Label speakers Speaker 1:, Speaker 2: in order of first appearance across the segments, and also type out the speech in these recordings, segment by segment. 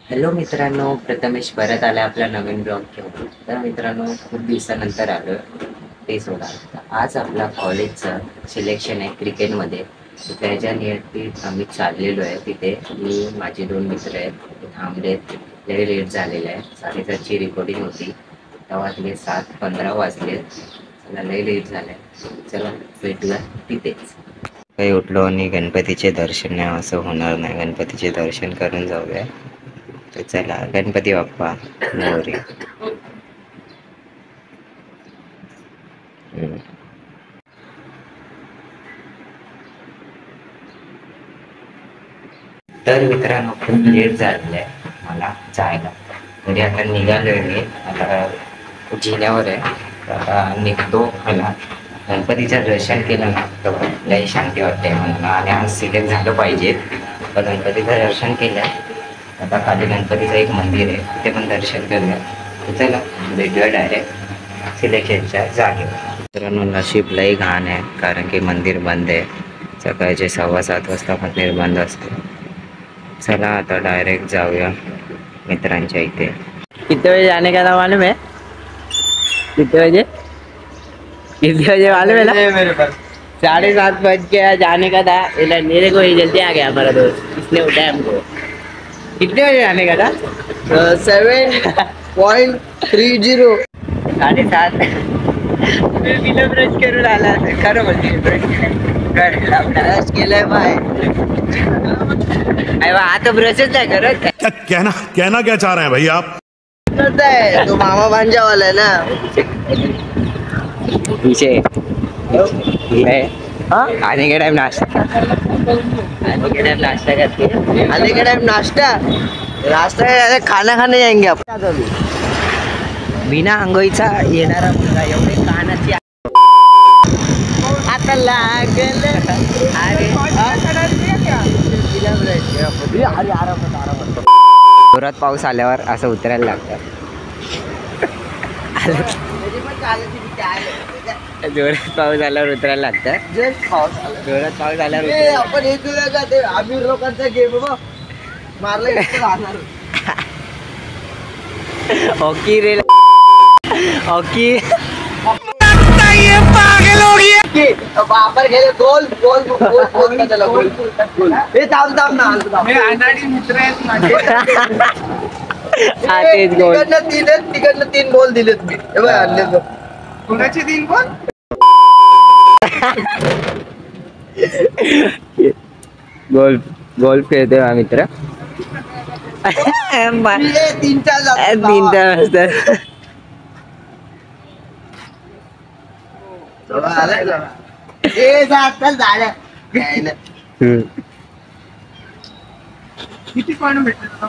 Speaker 1: Hello मित्रांनो, प्रथमेश परत आला आपला नवीन ब्लॉग घेऊन. तर मित्रांनो, खूप दिवसानंतर आलो ते सोडा. आज आपला कॉलेजचं सिलेक्शन आहे क्रिकेटमध्ये. त्याच्या नियतीत आम्ही चाललेलो आहे. तिथे मी माझे 2 मित्र आहेत, ते थांबलेत. लय लेट झालेलं आहे. 7:30ची रिकॉर्डिंग होती, तेव्हा वाजले 7:15 वाजले. चला, लय लेट झालं आहे. चला भेटूया तिथेच. काही उठलो आणि गणपतीचे दर्शन नाही असं होणार नाही. गणपतीचे दर्शन करून जाऊया. तर चला, गणपती बाप्पा मोरया. तर मित्रांनो, खूप लेट झालेलं आहे मला जायला. तरी आता निघालोय मी. आता जिन्यावर आहे. तर आता निघतो. मला गणपतीचं दर्शन केलं ना तर लय शांती वाटते मला. आणि आज सिलेक्ट झालं पाहिजे. तर गणपतीचं दर्शन केलं. आता खाली गणपतीचं एक मंदिर आहे, तिथे पण दर्शन करूया. तर चला भेटूया डायरेक्ट सिलेक्शनच्या जागेवर. मित्रांनो, नशीब लई घाण आहे, कारण की मंदिर बंद आहे. सकाळचे 7:15 वाजता मंदिर बंद असते. चला आता डायरेक्ट जाऊया मित्रांच्या इथे.
Speaker 2: कितने बजे जाने का था मालूम है? कितने बजे मालूम है ना? मेरे पास 7:30 बज के जाने का था। मेरे को ही जल्दी आ गया हमारा दोस्त, इसने उठाया हमको। कितने बजे जाने का था? 7.30 7:30 मैं बिना ब्रश करून आला. खरं बोलते, ब्रश केलंय बाय. आता ब्रशच नाही करत.
Speaker 3: कहना क्या चाह रहे हैं भाई आप?
Speaker 2: करता है तो मामा भांजा वाला है ना पीछे आने के टाइम नाश्ता करते हैं। आने के टाइम नाश्ता खाना खाने जाएंगे आपण. बिना आंघोळीचा येणारा मुलगा, एवढे कानाची आता लागल. जोरात पाऊस आल्यावर असं उतरायला लागतं. जोरात पाऊस आल्यावर उतरायला लागतं. जोरात पाऊस आल्यावर आपण येतो का ते आमिर लोकांचा गेम मारलं हॉकी रे. हॉकी गेले गोल गोल गोल गोल. हे थांब थांब ना, मित्र आहेत माझे. तिकडनं 3 बॉल दिलेत मी. कोणाचे 3 बॉल? गोल्फ खेळतोय हा मित्र. 3-4 वाजता. किती पॉइंट भेटले तुला?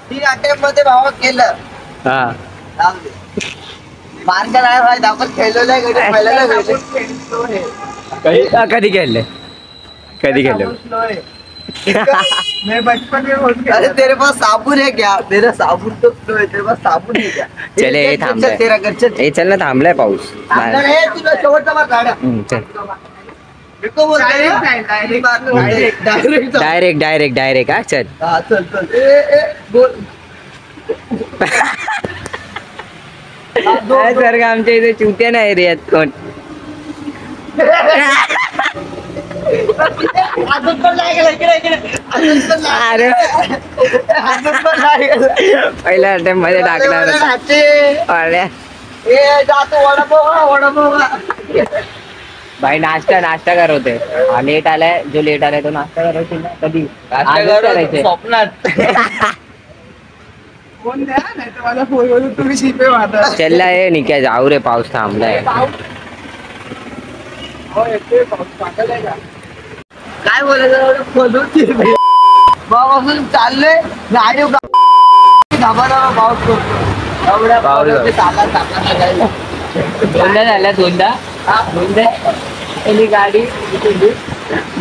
Speaker 2: 3 अटेम्प्ट मध्ये भावा केलं. मार्क नाही भाई, आपण खेळलो नाही. कधी खेळले? मैं बचपन में बोल, अरे तेरे पास साबुन है क्या? मेरा साबुन तो स्लो है, तेरे पास साबुन है क्या? चले थांबलाय. तेरा घरचं चल ना, थांबलाय पाऊस. तुला शेवटचा मार काढा. चल डायरेक्ट हा. चल सर आमच्या इथे चुत्या नाही रे यात कोण. अरे पहिल्या अटेम्प्ट मध्ये टाकणार. भाई नाश्ता करवते. लेट आलाय, जो लेट आलाय तो नाश्ता करवते ना. कधी करायचे स्वप्नात. चलला ये निघ्या जाऊ रे, पाऊस थांबलाय. काय बोलायचं बाबापासून चाललंय गाडी धाबा पाऊस करतो. दोनदा झाला. दोनदा गाडी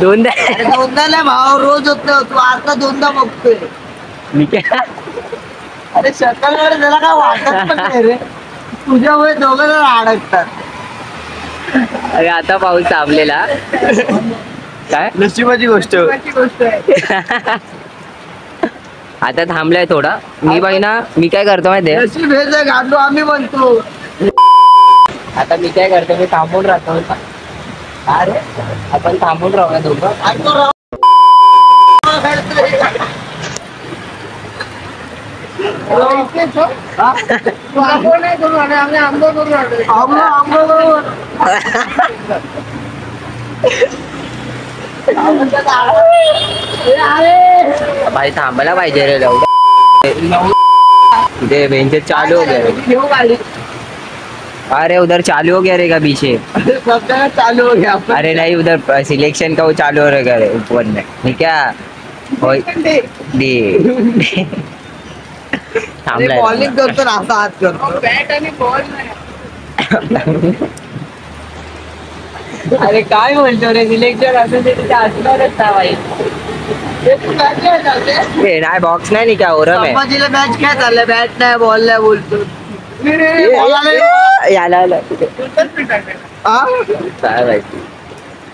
Speaker 2: दोनदा नाही भाव, रोज होत. तू आता 2दा बघतोय. अरे शकल जरा काय वाटत पण नाही रे. तुझ्यामुळे दोघं जण अडकतात. अरे आता पाऊस थांबलेला. काय नशिबाची गोष्ट आहे.
Speaker 1: आता थांबलाय थोडा मी बाई ना मी काय करतो माहितीये
Speaker 2: जशी भेज घालतो आम्ही म्हणतो.
Speaker 1: आता मी काय करतो मी थांबून राहतो अरे आपण थांबून राहू ना दोघं
Speaker 2: आणि तो
Speaker 1: भाई थांबायला पाहिजे रे इधे बेंचेस चालू हो गए अरे उधर चालू हो गया रे का पीछे
Speaker 2: चालू हो गया.
Speaker 1: अरे नहीं उधर सिलेक्शन का वो चालू हो रहा है ऊपर में नहीं क्या थांबलाय
Speaker 2: बॉलिंग करतो ना असा हात करतो. बॅट आणि बॉल
Speaker 1: अरे काय बोलतो रे सिलेक्शन असं ते तिथे असणारच ना भाई ए नाही बॉक्स नाही क्या हो रहा है
Speaker 2: संभाजीला मॅच काय चाललंय बॅट नाही बॉल नाही बोलतो.
Speaker 1: याला काय माहिती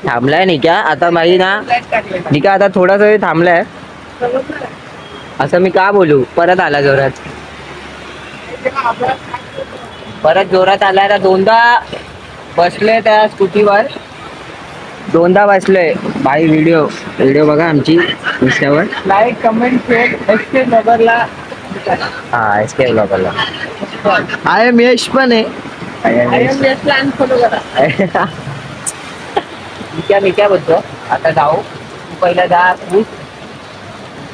Speaker 1: थांबलाय नाही क्या आता माही ना नाही का आता थोडासा वेळ थांबलाय असं मी का बोलू परत आला जोरात परत जोरात आलाय ना दोनदा बसले त्या स्कूटीवर दोनदा बसलोय भाई व्हिडिओ बघा आमची इंस्टावर
Speaker 2: लाईक कमेंट शेअर एसके नगरला
Speaker 1: हा एस के ब्लॉगरला
Speaker 2: आय एम यश पण आहे. फॉलो करा.
Speaker 1: मी काय बोलतो आता जाऊ तू पहिला जा तू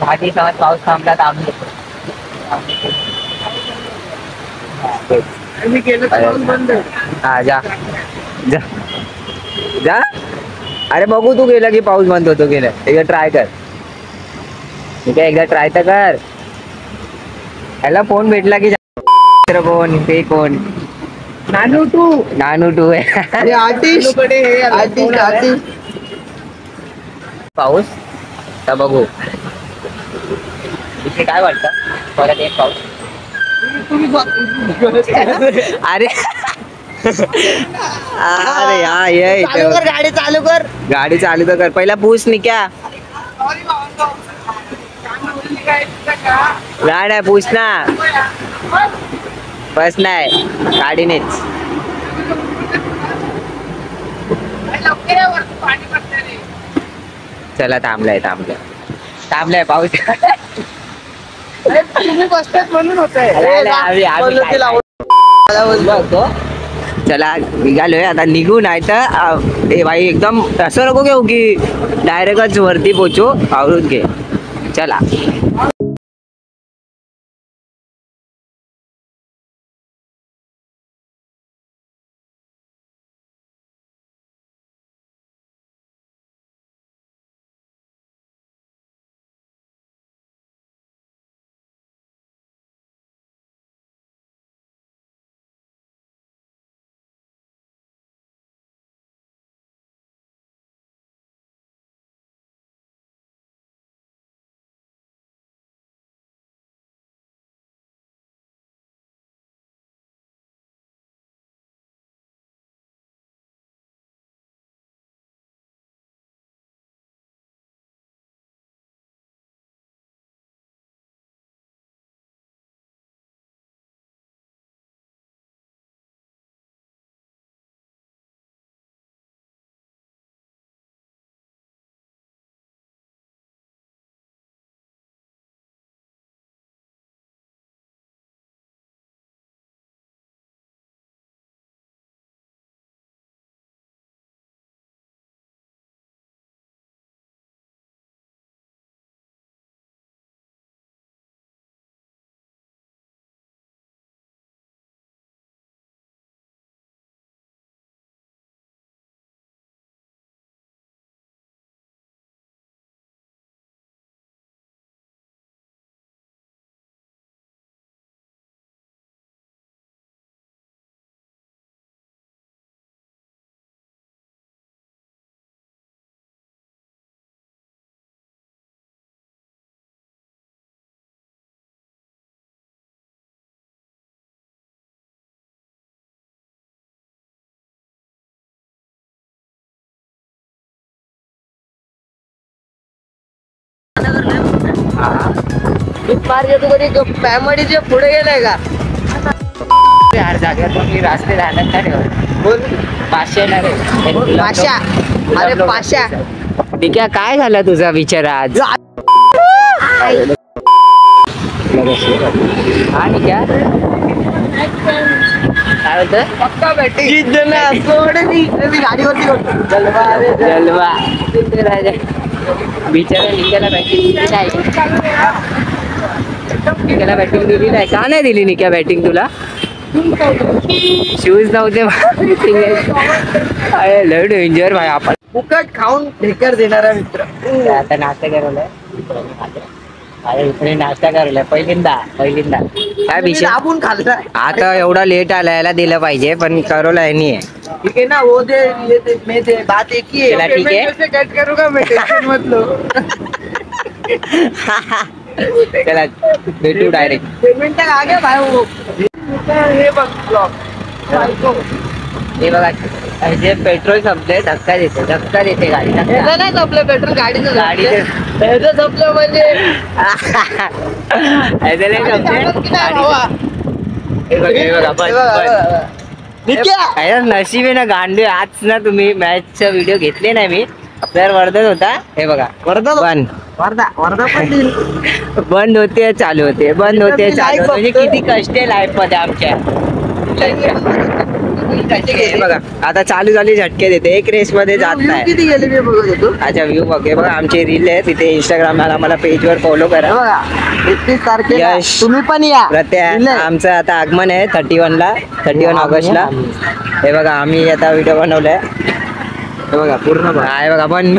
Speaker 1: भाजी समज पाऊस थांबला तर आम्ही
Speaker 2: मी गेलो तर पाऊस बंद.
Speaker 1: हा जा जा जा अरे बघू तू गेला की पाऊस बंद होतो की नाही एकदा ट्राय कर ठीक आहे एकदा ट्राय तर कर याला फोन भेटला की कोण ते कोण
Speaker 2: नानू टू
Speaker 1: आहे
Speaker 2: आर्टिस्ट
Speaker 1: पाऊस तर बघू इथे काय वाटतं परत एक पाऊस अरे अरे हा ये
Speaker 2: गाडी चालू कर.
Speaker 1: गाडी चालू तर कर पहिला पूछ नाही क्या नाही पूछ ना बस नाही गाडीनेच चला थांबलाय पाऊस
Speaker 2: तुम्ही बसतात म्हणून होतंय.
Speaker 1: चला निघालोय आता निघू नाही तर ए भाई एकदम असं नको घेऊ की डायरेक्टच वरती पोचू आवरून घे चला
Speaker 2: मार्ग तू कधी फॅमिलीच्या पुढे गेलाय का?
Speaker 1: यार जागेवर पण मी रास्ते राहणार का रे?
Speaker 2: बोल.
Speaker 1: पाचशे येणार आहे.
Speaker 2: पाशा. अरे पाशा.
Speaker 1: ठीक आहे, काय झालं तुझा विचार आज? हा ठीक आहे. काय होतं?
Speaker 2: पक्का बॅटिंग गाडीवरती
Speaker 1: जलवा बिचारा निक्याला बॅटिंग दिली नाही. निक्याला बॅटिंग दिली नाही का? नाही दिली निक्या बॅटिंग तुला? शूज नव्हते. अरे लय डेंजर भाई. आपण
Speaker 2: फुकट खाऊन ढेकर देणारा मित्र.
Speaker 1: आता नाश्ता करवलाय. अरे इकडे नाश्ता करवलाय पहिल्यांदा. काय विषय?
Speaker 2: आपण खाल्ला.
Speaker 1: आता एवढा लेट आलायला दिलं पाहिजे पण करवलाय नाही.
Speaker 2: ठीक आहे ना, वो दे ये दे मैं दे, बात एक ही
Speaker 1: चला,
Speaker 2: है.
Speaker 1: ठीक है.
Speaker 2: पेमेंट कैसे कट करूंगा मैं, टेंशन मत लो.
Speaker 1: चला भेटू डायरेक्ट.
Speaker 2: पेमेंट तक आ गया भाई वो. हे बघ ब्लॉक.
Speaker 1: हे बघा जे पेट्रोल संपले धक्का देते गाडी.
Speaker 2: ह्याचं नाही संपलं पेट्रोल, गाडीचं
Speaker 1: गाडीचं.
Speaker 2: ह्याचं संपलं म्हणजे
Speaker 1: ऐसे नाही संपले. हे बघा बस. अरे नशीब आहे ना गांडे. आज ना तुम्ही मॅचचा व्हिडिओ घेतले नाही मी. आपल्याला वर्धत होता. हे बघा बंद.
Speaker 2: वर्धा पण
Speaker 1: बंद होते चालू होते, बंद होते चालू होते. म्हणजे किती कष्ट आहे लाईफ मध्ये आमच्या. हे बघा आता चालू झाली झटके देते. एक रेस मध्ये जात नाही.
Speaker 2: किती गेले मी बघत होतो.
Speaker 1: अच्छा व्ह्यू बघ. हे बघा आमची रील आहे तिथे इंस्टाग्रामला. मला पेजवर फॉलो करा.
Speaker 2: बघा 31 तारखेला
Speaker 1: यश.
Speaker 2: तुम्ही पण या.
Speaker 1: प्रत्या आमचं आता आगमन आहे 31 ऑगस्टला. हे बघा आम्ही आता व्हिडिओ बनवलाय. हे बघा पूर्ण आहे बघा पण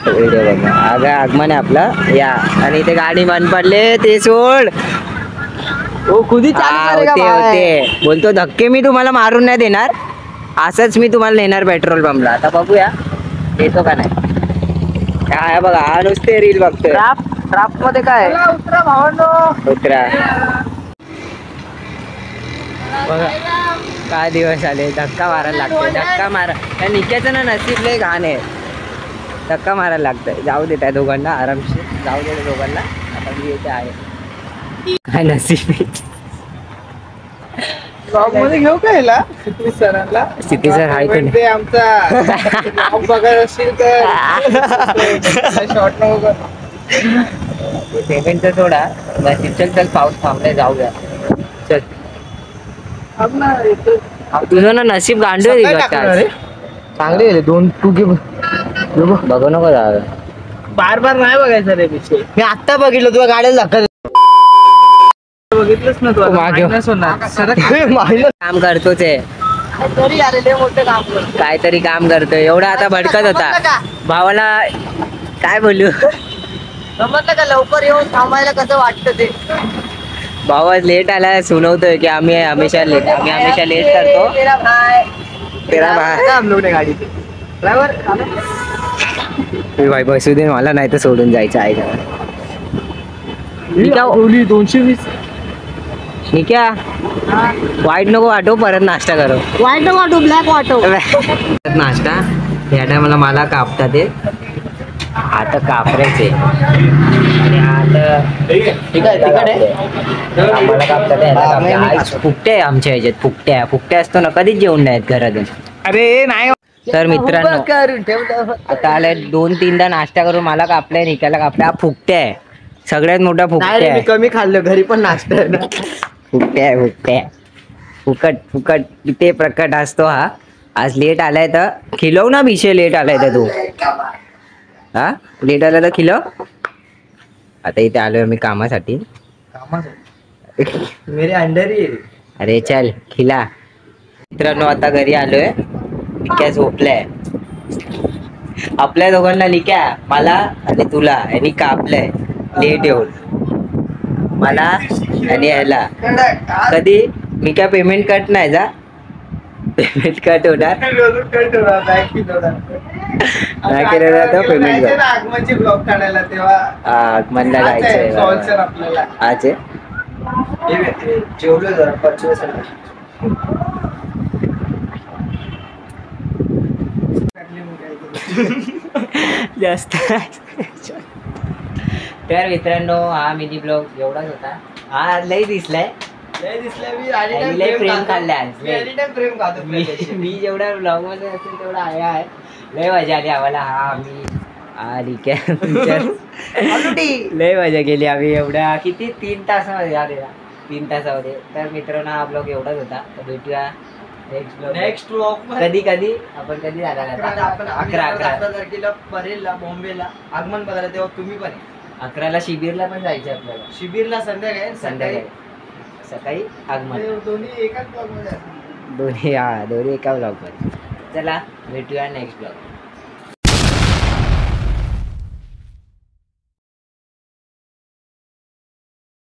Speaker 1: व्हिडिओ बघा. आगमन आहे आपलं या. आणि इथे गाडी बंद पडले ते सोड.
Speaker 2: हो खुदी चालू करेगा भाई.
Speaker 1: होते बोलतो धक्के मी तुम्हाला मारून नाही देणार. असंच मी तुम्हाला नेणार पेट्रोल पंपला. आता बघूया येतो का नाही. काय बघा हा नुसते रील बघतोय.
Speaker 2: ट्राफ मध्ये काय उतरा भावांनो.
Speaker 1: उतरा. बघा काय दिवस आले. धक्का मारायला लागतोय. धक्का मारा त्या निक्याचं ना नसीब लय घाण आहे. धक्का मारायला लागतंय. जाऊ दे त्या दोघांना आरामशीर. जाऊ दे त्या दोघांना. आता मी येते आहे. काय नसीब
Speaker 2: मध्ये घेऊ का याला सिद्धी सरांना.
Speaker 1: सिद्धी सर हाय कोणी?
Speaker 2: ते आमचा बघत असतील तर शॉर्ट नको.
Speaker 1: पेमेंटचं सोडा. चल पाऊस थांबलाय जाऊया. चल तुझं ना नसीब गांडू आहे.
Speaker 2: चांगले गेले 2 2 घे.
Speaker 1: बघू नको जाऊ.
Speaker 2: बार नाही बघायचं रे विषय. मी आता बघितलं तुला गाड्याला धक्का बघितलंच ना तू.
Speaker 1: काम करतोच आहे.
Speaker 2: तरी आलेले मोठे काम करतो.
Speaker 1: काहीतरी काम करतोय. एवढा आता भडकत होता भावाला. काय बोलू
Speaker 2: समजलं का लवकर येऊन थांबायला कसं वाटतं ते.
Speaker 1: भाऊ आज लेट आलाय. सुनवतोय की आम्ही हमेशा लेट करतो. तेरा भाई
Speaker 2: हम लोग ने गाडी ड्रायव्हर
Speaker 1: भाई बसू दे मला नाही तर सोडून जायचं आहे का.
Speaker 2: 220
Speaker 1: निक्या वाईट नको वाटो. परत नाश्ता करो.
Speaker 2: White auto black auto.
Speaker 1: नाश्ता या टायमाला मला कापतात ते. आता कापरायचे आणि आता
Speaker 2: ठीक आहे तिकडे
Speaker 1: आम्हाला कापतात. फुकट्या आमच्या ह्याच्यात. फुकट्या असतो ना कधीच जेवण नाहीत घरातून.
Speaker 2: अरे नाही
Speaker 1: तर मित्रांनो
Speaker 2: करून ठेवलं.
Speaker 1: आता आलाय 2-3दा नाश्ता करून मला कापलाय. निकाला कापलाय. हा फुकट्या आहे. सगळ्यात मोठा फुकट्या
Speaker 2: मी
Speaker 1: आहे.
Speaker 2: कमी खाल्लं घरी पण नाश्ता आहे ना.
Speaker 1: फुकट्या फुकट किती प्रकट असतो हा. आज लेट आलाय तर खिलव ना विषय. लेट आलाय तर तू हा लेट आला तर खिलव. आता इथे आलोय मी कामासाठी.
Speaker 2: मेरे अंडर ही.
Speaker 1: अरे चल खिला. मित्रांनो आता घरी आलोय. निक्या झोपलाय. आपल्या दोघांना निक्या मला आणि तुला आणि कापलंय लेट येऊन. मला आणि यायला कधी मी काय पेमेंट कट नाही जा. पेमेंट कट होणार नाही केलं तर पेमेंट कट.
Speaker 2: आगमनची ब्लॉग काढायला तेव्हा
Speaker 1: आगमनला जायचंय
Speaker 2: आपल्याला.
Speaker 1: आज
Speaker 2: जेवलो जरा 25
Speaker 1: जास्त तर मित्रांनो हा मिनी ब्लॉग एवढाच होता. हा लई दिसलाय,
Speaker 2: लय दिसलं मी
Speaker 1: लय प्रेम खाल्लाय आज.
Speaker 2: प्रेम खातो
Speaker 1: मी जेवढा ब्लॉग मध्ये असेल तेवढा आहे. लय मजा आली आम्हाला. हा आम्ही ठीक आहे लय मजा केली आम्ही एवढ्या किती 3 तासामध्ये आलेला 3 तासामध्ये. तर मित्रांनो हा ब्लॉग एवढाच होता. तर भेटूया नेक्स्ट ब्लॉग कधी आपण कधी जाणार?
Speaker 2: आपण
Speaker 1: 11
Speaker 2: तारखेला परेलला बॉम्बेला आगमन बघायला, तेव्हा तुम्ही पण
Speaker 1: 11ला शिबिरला पण जायचं आपल्याला.
Speaker 2: शिबिरला संध्याकाळी
Speaker 1: सकाळी आगमन.
Speaker 2: दोन्ही एकाच ब्लॉग मध्ये असतील.
Speaker 1: दोन्ही एका ब्लॉग मध्ये. चला भेटूया नेक्स्ट ब्लॉग.